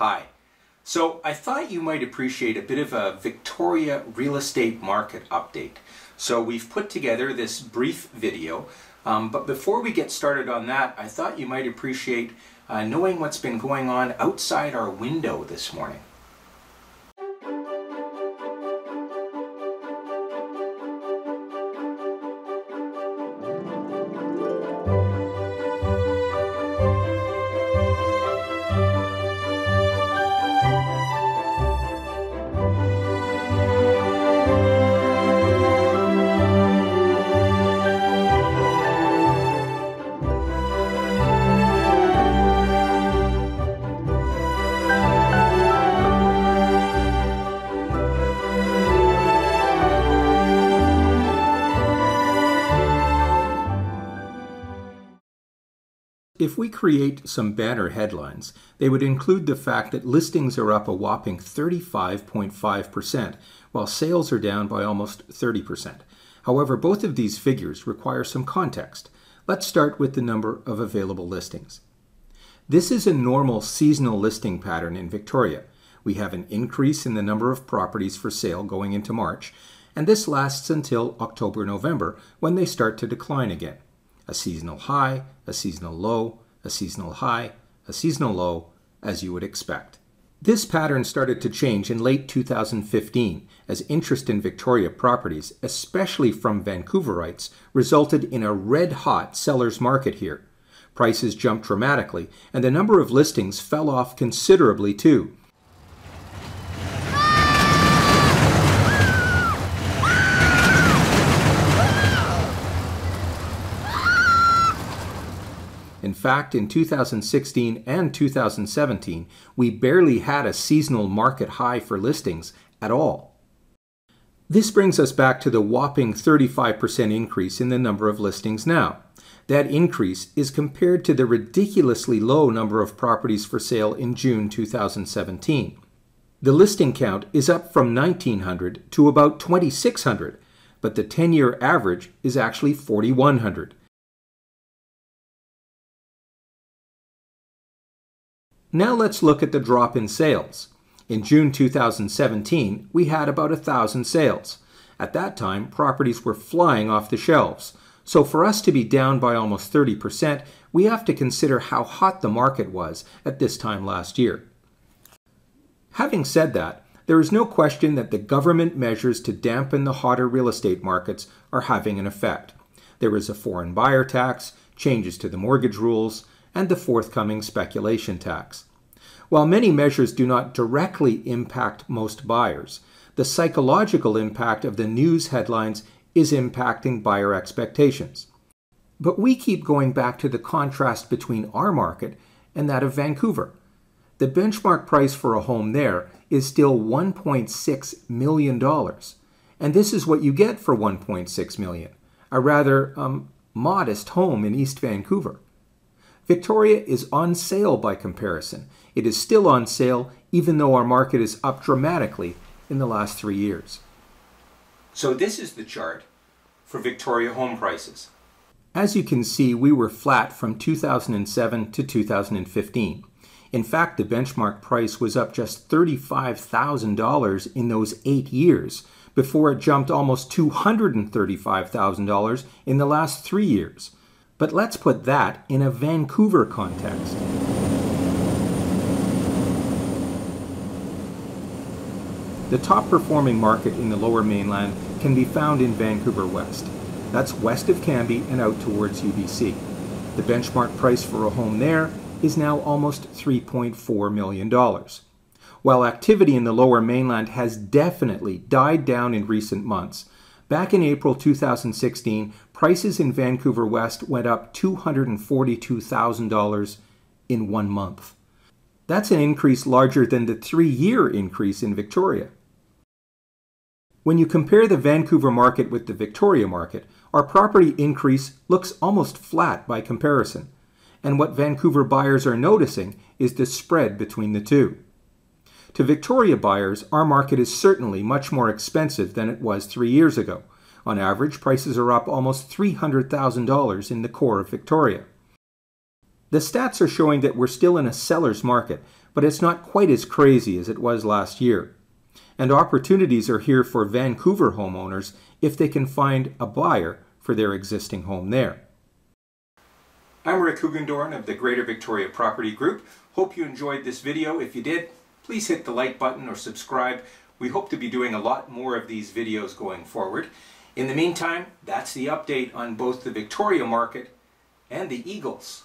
Hi. So I thought you might appreciate a bit of a Victoria real estate market update. So we've put together this brief video, but before we get started on that, I thought you might appreciate knowing what's been going on outside our window this morning. If we create some banner headlines, they would include the fact that listings are up a whopping 35.5%, while sales are down by almost 30%. However, both of these figures require some context. Let's start with the number of available listings. This is a normal seasonal listing pattern in Victoria. We have an increase in the number of properties for sale going into March, and this lasts until October-November, when they start to decline again. A seasonal high, a seasonal low, a seasonal high, a seasonal low, as you would expect. This pattern started to change in late 2015 as interest in Victoria properties, especially from Vancouverites, resulted in a red-hot seller's market here. Prices jumped dramatically, and the number of listings fell off considerably too. In fact, in 2016 and 2017, we barely had a seasonal market high for listings at all. This brings us back to the whopping 35% increase in the number of listings now. That increase is compared to the ridiculously low number of properties for sale in June 2017. The listing count is up from 1,900 to about 2,600, but the 10-year average is actually 4,100. Now let's look at the drop in sales. In June 2017, we had about 1,000 sales. At that time, properties were flying off the shelves. So for us to be down by almost 30%, we have to consider how hot the market was at this time last year. Having said that, there is no question that the government measures to dampen the hotter real estate markets are having an effect. There is a foreign buyer tax, changes to the mortgage rules, and the forthcoming speculation tax. While many measures do not directly impact most buyers, the psychological impact of the news headlines is impacting buyer expectations. But we keep going back to the contrast between our market and that of Vancouver. The benchmark price for a home there is still $1.6 million. And this is what you get for $1.6 million, a rather modest home in East Vancouver. Victoria is on sale by comparison. It is still on sale even though our market is up dramatically in the last 3 years. So this is the chart for Victoria home prices. As you can see, we were flat from 2007 to 2015. In fact, the benchmark price was up just $35,000 in those 8 years, before it jumped almost $235,000 in the last 3 years. But let's put that in a Vancouver context. The top performing market in the Lower Mainland can be found in Vancouver West. That's west of Cambie and out towards UBC. The benchmark price for a home there is now almost $3.4 million. While activity in the Lower Mainland has definitely died down in recent months, back in April 2016, prices in Vancouver West went up $242,000 in 1 month. That's an increase larger than the 3-year increase in Victoria. When you compare the Vancouver market with the Victoria market, our property increase looks almost flat by comparison. And what Vancouver buyers are noticing is the spread between the two. To Victoria buyers, our market is certainly much more expensive than it was 3 years ago. On average, prices are up almost $300,000 in the core of Victoria. The stats are showing that we're still in a seller's market, but it's not quite as crazy as it was last year. And opportunities are here for Vancouver homeowners if they can find a buyer for their existing home there. I'm Rick Hugendorn of the Greater Victoria Property Group. Hope you enjoyed this video. If you did, please hit the like button or subscribe. We hope to be doing a lot more of these videos going forward. In the meantime, that's the update on both the Victoria market and the Eagles.